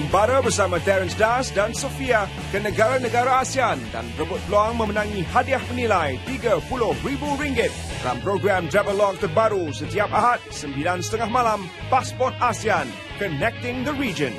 Membara bersama Terence Das dan Sofia ke negara-negara ASEAN dan berebut peluang memenangi hadiah bernilai RM30,000 dalam program Travelog terbaru setiap Ahad 9.30 malam, Pasport ASEAN, Connecting the Region.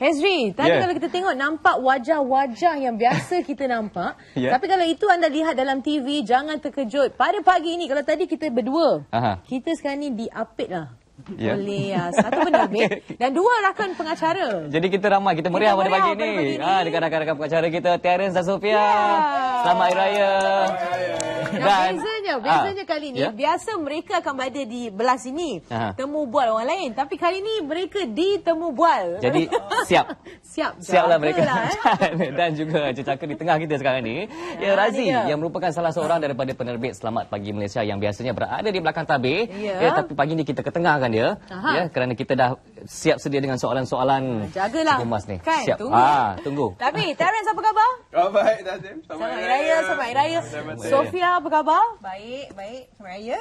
Hezri, tadi kalau kita tengok nampak wajah-wajah yang biasa kita nampak. Tapi kalau itu anda lihat dalam TV, jangan terkejut. Pada pagi ini, kalau tadi kita berdua, kita sekarang ni diapit lah oleh satu penerbit dan dua rakan pengacara. Jadi kita ramai, kita meriah pada pagi ni. Dekat rakan-rakan pengacara kita, Terence dan Sofia. Selamat Hari Raya. Dan bezanya kali ni, biasa mereka akan berada di belah sini, temu bual orang lain. Tapi kali ni mereka ditemu bual. Jadi siaplah mereka. Dan juga cecaka di tengah kita sekarang ni, Razi yang merupakan salah seorang daripada penerbit Selamat Pagi Malaysia yang biasanya berada di belakang tabir. Tapi pagi ni kita ketengahkan dia. Kerana kita dah siap sedia dengan soalan-soalan. Jagalah. Ni. Kan, siap. Tunggu. Tapi Terence apa khabar? Baik, Nazim. Selamat Hari Raya. Selamat Hari Raya. Sofia apa khabar? Baik. Selamat Raya.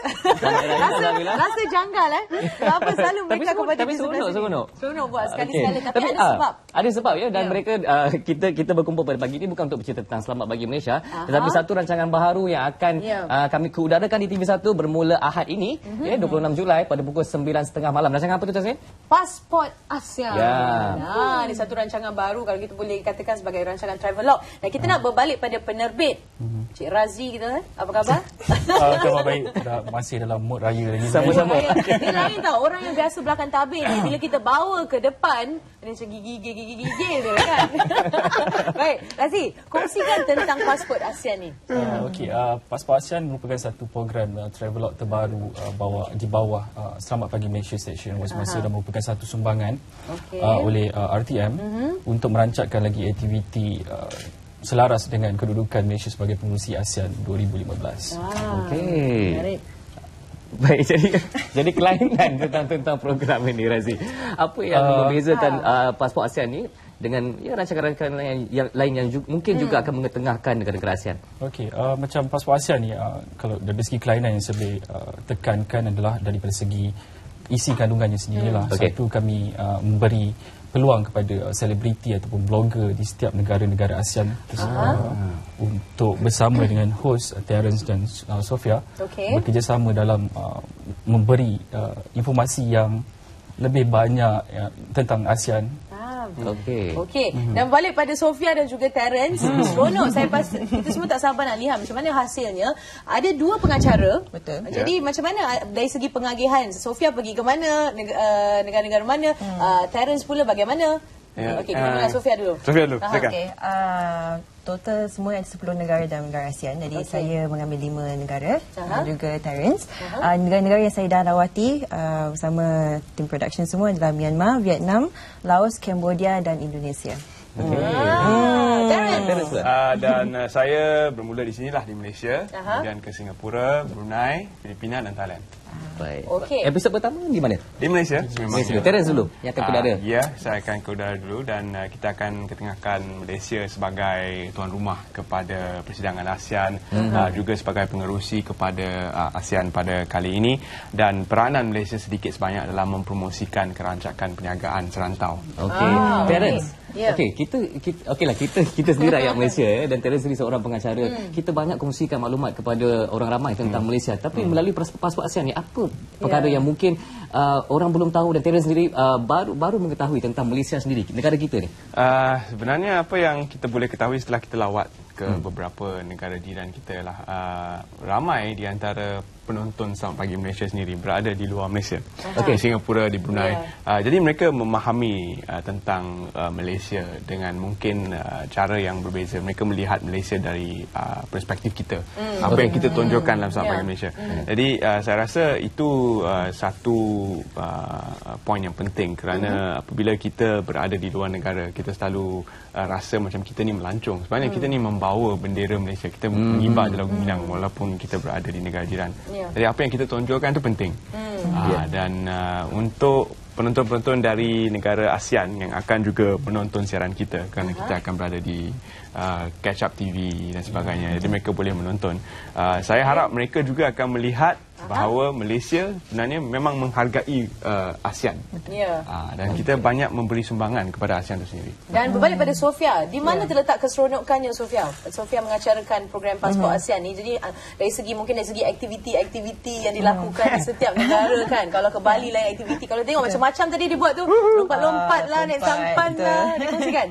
Rasa janggal Kenapa selalu mereka akan berada di sebelah sini? Seronok buat sekali-sekala. Tapi ada sebab. Ada sebab dan mereka kita berkumpul pada pagi ini bukan untuk bercerita tentang Selamat Pagi Malaysia, tetapi satu rancangan baharu yang akan kami keudarakan di TV1 bermula Ahad ini, 26 Julai pada pukul 9.30 malam. Rancangan apa tu Tazmin? Pasport ASEAN. Ini satu rancangan baru, kalau kita boleh katakan sebagai rancangan travelog. Dan kita nak berbalik pada penerbit. Cik Razi kita, apa khabar? Khabar baik. Masih dalam mood raya lagi. Sama-sama. Dia lain tau, orang yang biasa belakang tabir ni, bila kita bawa ke depan, dia macam gigil dia kan. Baik, Razi, kongsikan tentang Pasport ASEAN ni. Pasport ASEAN merupakan satu program travelog terbaru di bawah Selamat Pagi Malaysia Station semasa dan merupakan satu sumbangan oleh RTM untuk merancangkan lagi aktiviti selaras dengan kedudukan Malaysia sebagai pengerusi ASEAN 2015. Baik, jadi kelainan tentang program ini, Razi. Apa yang membezakan Pasport ASEAN ni dengan rancangan-rancangan lain yang mungkin juga akan mengetengahkan negara-negara ASEAN? Macam Pasport ASEAN ni, kalau dari segi kelainan yang saya boleh tekankan adalah daripada segi isi kandungannya sendirilah. Satu, kami memberi peluang kepada selebriti ataupun blogger di setiap negara-negara ASEAN untuk bersama dengan host Terence dan Sofia bekerjasama dalam memberi informasi yang lebih banyak tentang ASEAN. Dan balik pada Sofia dan juga Terence, seronok. Kita semua tak sabar nak lihat macam mana hasilnya. Ada dua pengacara. Betul. Jadi macam mana dari segi pengagihan? Sofia pergi ke mana? Negara-negara mana? Terence pula bagaimana? Kita mula Sofia dulu. Total semua ada 10 negara dalam negara ASEAN. Jadi saya mengambil 5 negara dan juga Terence. Negara-negara yang saya dah lawati bersama tim production semua adalah Myanmar, Vietnam, Laos, Cambodia dan Indonesia. Dan saya bermula di sinilah, di Malaysia, kemudian ke Singapura, Brunei, Filipina dan Thailand. Baik. Episod pertama di mana? Di Malaysia. Terence dulu yang akan keudara. Saya akan keudara dulu dan kita akan ketengahkan Malaysia sebagai tuan rumah kepada persidangan ASEAN, juga sebagai pengerusi kepada ASEAN pada kali ini, dan peranan Malaysia sedikit sebanyak dalam mempromosikan kerancakan perniagaan serantau. Terence. Kita sendiri rakyat Malaysia dan Terence sendiri seorang pengacara. Kita banyak kongsikan maklumat kepada orang ramai tentang Malaysia, tapi melalui Pasport ASEAN ni apa perkara yang mungkin orang belum tahu dan Terence sendiri baru mengetahui tentang Malaysia sendiri, negara kita ni? Sebenarnya apa yang kita boleh ketahui setelah kita lawat ke beberapa negara jiran kita lah, ramai di antara penonton Selamat Pagi Malaysia sendiri berada di luar Malaysia, di Singapura, di Brunei. Jadi mereka memahami tentang Malaysia dengan mungkin cara yang berbeza. Mereka melihat Malaysia dari perspektif kita, apa yang kita tonjolkan dalam Selamat Pagi Malaysia. Jadi saya rasa itu satu poin yang penting, kerana apabila kita berada di luar negara, kita selalu rasa macam kita ni melancong. Sebenarnya kita ni membawa bendera Malaysia, kita mengibar di Lagu Minang walaupun kita berada di negara jiran. Jadi apa yang kita tonjolkan itu penting. Dan untuk penonton-penonton dari negara ASEAN yang akan juga menonton siaran kita, kerana kita akan berada di Catch Up TV dan sebagainya, jadi mereka boleh menonton. Saya harap mereka juga akan melihat bahawa Malaysia sebenarnya memang menghargai ASEAN. Dan kita banyak memberi sumbangan kepada ASEAN itu sendiri. Dan berbalik pada Sofia, di mana terletak keseronokannya Sofia? Sofia mengacarakan program Pasport ASEAN ni. Jadi dari segi aktiviti-aktiviti yang dilakukan di setiap negara kan. Kalau ke Bali lain aktiviti, kalau tengok macam-macam tadi dia buat tu, lompat-lompat lah, naik sampan lah, dikongsikan.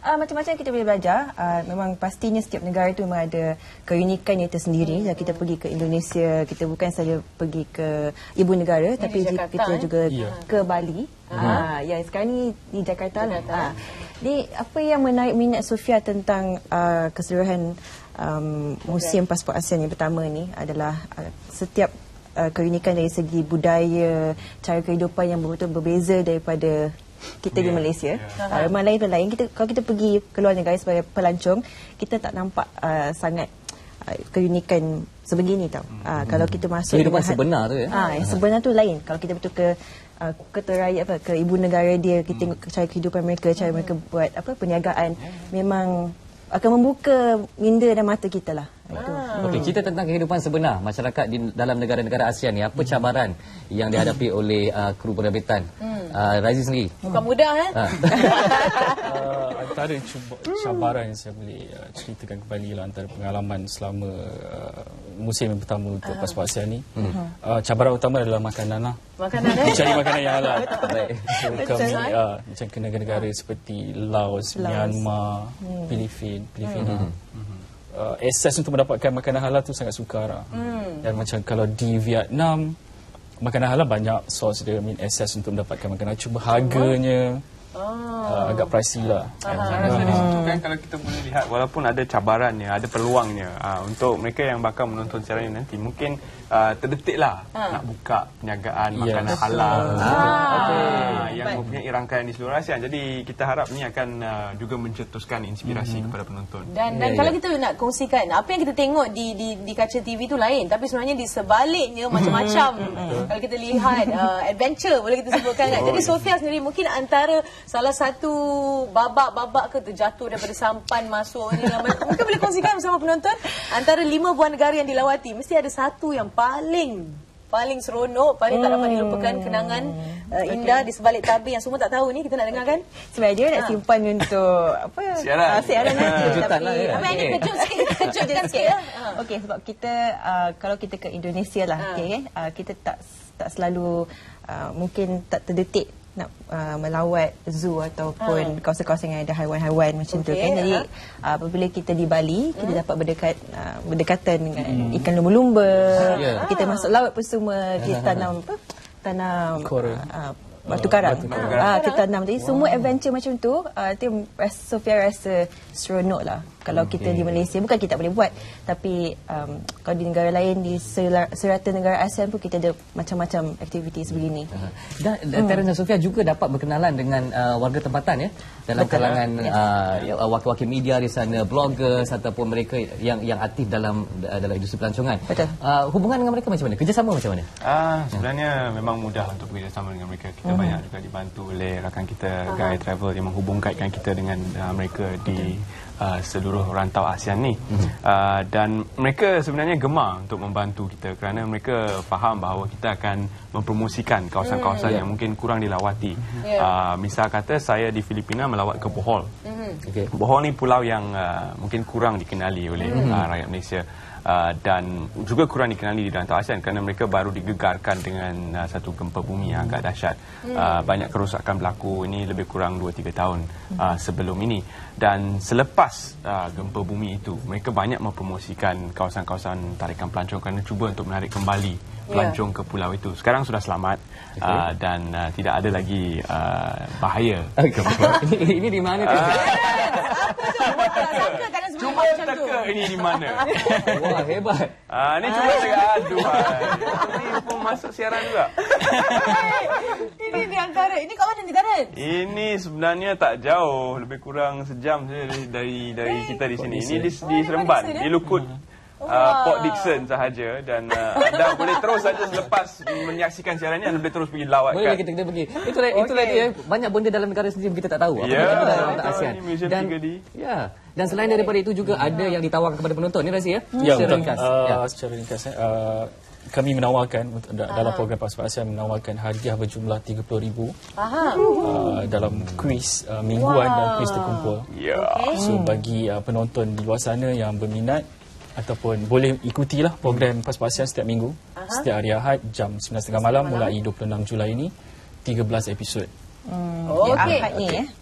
Macam-macam kita boleh belajar. Memang pastinya setiap negara itu memang ada keunikannya tersendiri. Kita pergi ke Indonesia, kita bukan saja pergi ke ibu negara, tapi kita juga ke Bali. Yang sekarang ni di Jakarta lah. Jadi apa yang menarik minat Sofia tentang keseluruhan museum Pasport ASEAN yang pertama ni adalah setiap keunikan dari segi budaya, cara kehidupan yang betul-betul berbeza daripada kita di Malaysia. Memang lain. Kalau kita pergi ke luar negara sebagai pelancong, kita tak nampak sangat keunikan sebegini tau. Kalau kita masuk kehidupan sebenar tu ya. Yang sebenar tu lain. Kalau kita betul ke keterai ke ibu negara dia, kita tengok cara kehidupan mereka, cara mereka buat perniagaan, memang akan membuka minda dan mata kita lah. Okey, cerita tentang kehidupan sebenar masyarakat di dalam negara-negara ASEAN ni. Apa cabaran yang dihadapi oleh kru penerbitan? Razi sendiri. Bukan mudah antara cabaran yang saya boleh ceritakan kembali lah, antara pengalaman selama musim yang pertama untuk Pasport ASEAN ni. Cabaran utama adalah makanan lah. Mencari makanan yang halal. Kami macam ke negara-negara seperti Laos, Myanmar, Filipina. Akses untuk mendapatkan makanan halal tu sangat sukar. Dan macam kalau di Vietnam, makanan halal banyak source dia, akses untuk mendapatkan makanan. Cuma harganya agak pricey lah. Saya rasa di situ kan, kalau kita boleh lihat, walaupun ada cabarannya, ada peluangnya, untuk mereka yang bakal menonton siaran ini nanti, mungkin terdetik lah nak buka perniagaan makanan halal yang mempunyai rangkaian di seluruh ASEAN. Jadi kita harap ini akan juga mencetuskan inspirasi kepada penonton. Dan kalau kita nak kongsikan, apa yang kita tengok di kaca TV tu lain, tapi sebenarnya di sebaliknya macam-macam. Kalau kita lihat adventure boleh kita sebutkan kan. Jadi Sofia sendiri mungkin antara salah satu babak-babak ke terjatuh daripada sampan masuk ni, mungkin boleh kongsikan bersama penonton, antara 5 buah negara yang dilawati, mesti ada satu yang paling seronok, paling tak dapat dilupakan, kenangan indah di sebalik tabir yang semua tak tahu ni. Kita nak dengar kan? Sebenarnya dia nak simpan untuk siaran nanti. Kejutan lah ya. Apa ini kejutkan sikit lah. Okey, sebab kita kalau kita ke Indonesia lah, kita tak selalu mungkin tak terdetik nak melawat zoo ataupun kawasan-kawasan yang ada haiwan-haiwan macam tu kan. Jadi apabila kita di Bali, kita dapat berdekatan dengan ikan lumba-lumba. Kita masuk laut pun semua, kita tanam batu karang. Kita tanam. Jadi semua adventure macam tu, Sofia rasa seronok lah. Kalau kita di Malaysia, bukan kita boleh buat, tapi kalau di negara lain, di serata negara ASEAN pun kita ada macam-macam aktiviti sebegini. Dan Terence dan Sofia juga dapat berkenalan dengan warga tempatan ya, dalam kalangan wakil-wakil media di sana, bloggers ataupun mereka yang aktif dalam industri pelancongan. Hubungan dengan mereka macam mana? Kerjasama macam mana? Sebenarnya memang mudah untuk bekerjasama dengan mereka. Kita banyak juga dibantu oleh rakan kita Guide Travel yang menghubungkan kita dengan mereka di seluruh rantau ASEAN ni. Dan mereka sebenarnya gemar untuk membantu kita kerana mereka faham bahawa kita akan mempromosikan kawasan-kawasan yang mungkin kurang dilawati. Misal kata saya di Filipina melawat ke Bohol. Bohol ni pulau yang mungkin kurang dikenali oleh rakyat Malaysia. Dan juga kurang dikenali di rantau ASEAN kerana mereka baru digegarkan dengan satu gempa bumi yang agak dahsyat. Banyak kerosakan berlaku, ini lebih kurang 2-3 tahun sebelum ini. Dan selepas gempa bumi itu, mereka banyak mempromosikan kawasan-kawasan tarikan pelancong kerana cuba untuk menarik kembali pelancong ke pulau itu. Sekarang sudah selamat dan tidak ada lagi bahaya. Ini di mana tu? Cuba teka ini di mana. Wah, hebat. Ni cuba teka. Aduh. Ini pun masuk siaran juga. Ini di antara. Ini kat mana negara? Ini sebenarnya tak jauh, lebih kurang sejam saja dari kita di sini. Ini di Seremban, di Lukut. Port Dickson sahaja. Dan anda boleh terus saja selepas menyaksikan siaran ini, anda boleh terus pergi lawat. Boleh kita pergi. Itulah dia, banyak benda dalam negara sendiri kita tak tahu. Apa yang ada dalam ASEAN. Dan selain daripada itu juga ada yang ditawarkan kepada penonton ni Razi ya? Ya, secara ringkas. Secara ringkas kami menawarkan dalam program Pasport ASEAN menawarkan hadiah berjumlah 30,000 dalam kuis mingguan dan kuis terkumpul. So bagi penonton di luar sana yang berminat ataupun boleh ikutilah program Pasport ASEAN setiap minggu, setiap hari Ahad jam 9.30 malam mulai 26 Julai ini 13 episod.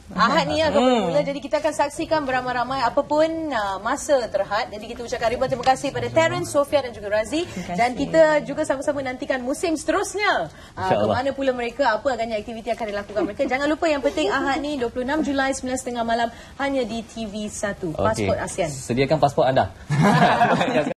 Ahad ni ya mula. Jadi kita akan saksikan beramai-ramai apapun masa terhad. Jadi kita ucapkan ribuan terima kasih pada Terence, Sofia dan juga Razi. Dan kita juga sama-sama nantikan musim seterusnya. Ke mana pula mereka, apa agaknya aktiviti akan dilakukan mereka. Jangan lupa yang penting Ahad ni 26 Julai 9.30 malam hanya di TV1 Pasport ASEAN. Sediakan pasport anda.